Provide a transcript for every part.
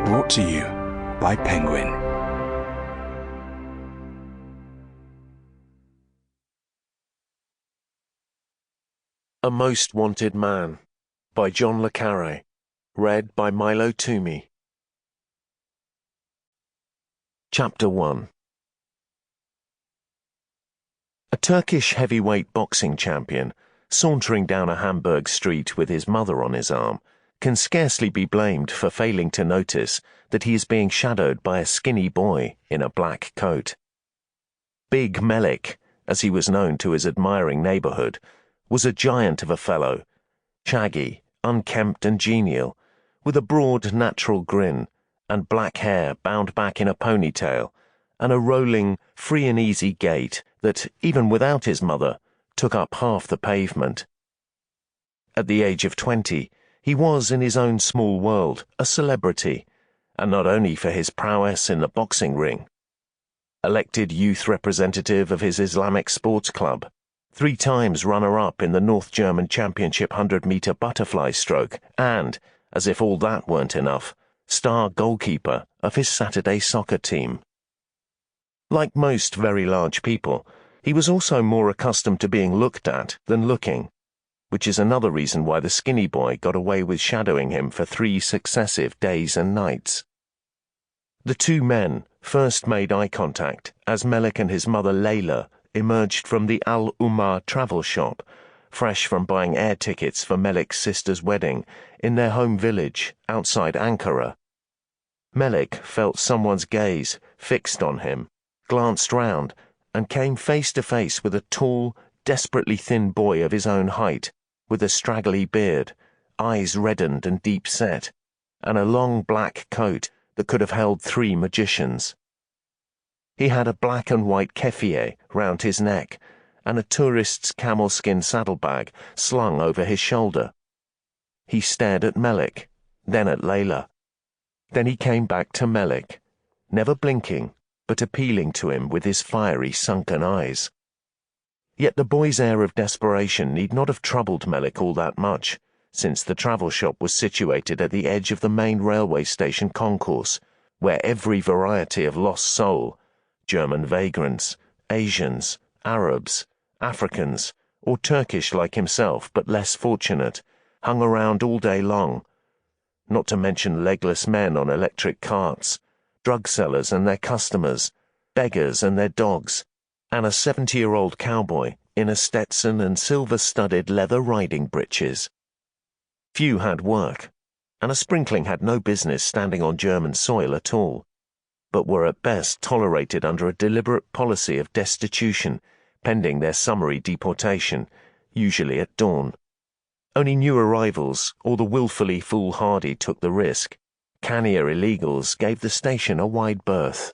Brought to you by Penguin. A Most Wanted Man by John le Carré. Read by Milo Toomey. Chapter 1. A Turkish heavyweight boxing champion, sauntering down a Hamburg street with his mother on his arm, can scarcely be blamed for failing to notice that he is being shadowed by a skinny boy in a black coat. Big Melik, as he was known to his admiring neighborhood, was a giant of a fellow, shaggy, unkempt and genial, with a broad natural grin and black hair bound back in a ponytail, and a rolling, free and easy gait that, even without his mother, took up half the pavement. At the age of 20, he was, in his own small world, a celebrity, and not only for his prowess in the boxing ring. Elected youth representative of his Islamic sports club, 3 times runner-up in the North German Championship 100-meter butterfly stroke, and, as if all that weren't enough, star goalkeeper of his Saturday soccer team. Like most very large people, he was also more accustomed to being looked at than looking, which is another reason why the skinny boy got away with shadowing him for 3 successive days and nights. The 2 men first made eye contact as Melik and his mother Layla emerged from the Al Umar travel shop, fresh from buying air tickets for Melik's sister's wedding in their home village outside Ankara. Melik felt someone's gaze fixed on him, glanced round, and came face to face with a tall, desperately thin boy of his own height, with a straggly beard, eyes reddened and deep-set, and a long black coat that could have held 3 magicians. He had a black and white keffiyeh round his neck, and a tourist's camel-skin saddlebag slung over his shoulder. He stared at Melik, then at Layla. Then he came back to Melik, never blinking, but appealing to him with his fiery, sunken eyes. Yet the boy's air of desperation need not have troubled Melik all that much, since the travel shop was situated at the edge of the main railway station concourse, where every variety of lost soul, German vagrants, Asians, Arabs, Africans, or Turkish like himself but less fortunate, hung around all day long, not to mention legless men on electric carts, drug sellers and their customers, beggars and their dogs, and a 70-year-old cowboy in a Stetson and silver-studded leather riding breeches. Few had work, and a sprinkling had no business standing on German soil at all, but were at best tolerated under a deliberate policy of destitution, pending their summary deportation, usually at dawn. Only new arrivals or the willfully foolhardy took the risk. Cannier illegals gave the station a wide berth.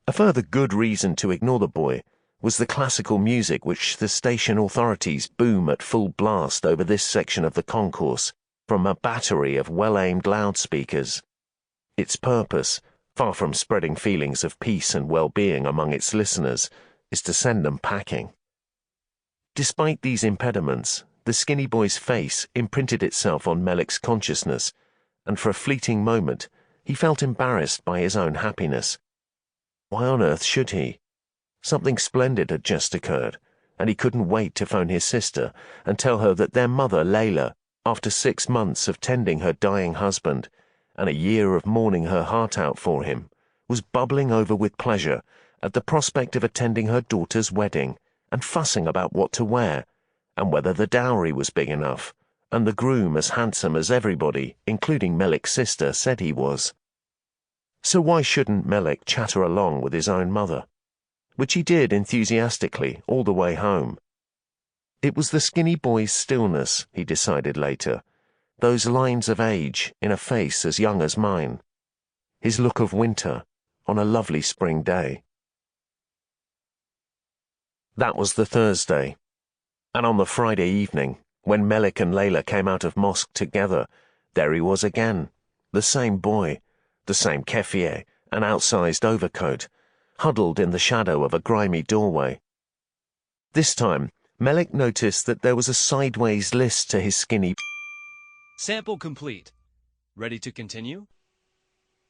A further good reason to ignore the boy was the classical music which the station authorities boom at full blast over this section of the concourse from a battery of well-aimed loudspeakers. Its purpose, far from spreading feelings of peace and well-being among its listeners, is to send them packing. Despite these impediments, the skinny boy's face imprinted itself on Melik's consciousness, and for a fleeting moment he felt embarrassed by his own happiness. Why on earth should he? Something splendid had just occurred, and he couldn't wait to phone his sister and tell her that their mother, Layla, after 6 months of tending her dying husband and a year of mourning her heart out for him, was bubbling over with pleasure at the prospect of attending her daughter's wedding and fussing about what to wear, and whether the dowry was big enough, and the groom as handsome as everybody, including Melik's sister, said he was. So why shouldn't Melik chatter along with his own mother? Which he did enthusiastically all the way home. It was the skinny boy's stillness, he decided later, those lines of age in a face as young as mine, his look of winter on a lovely spring day. That was the Thursday, and on the Friday evening, when Melik and Layla came out of mosque together, there he was again, the same boy, the same keffiyeh and outsized overcoat, huddled in the shadow of a grimy doorway. This time, Melik noticed that there was a sideways list to his skinny... Sample complete. Ready to continue?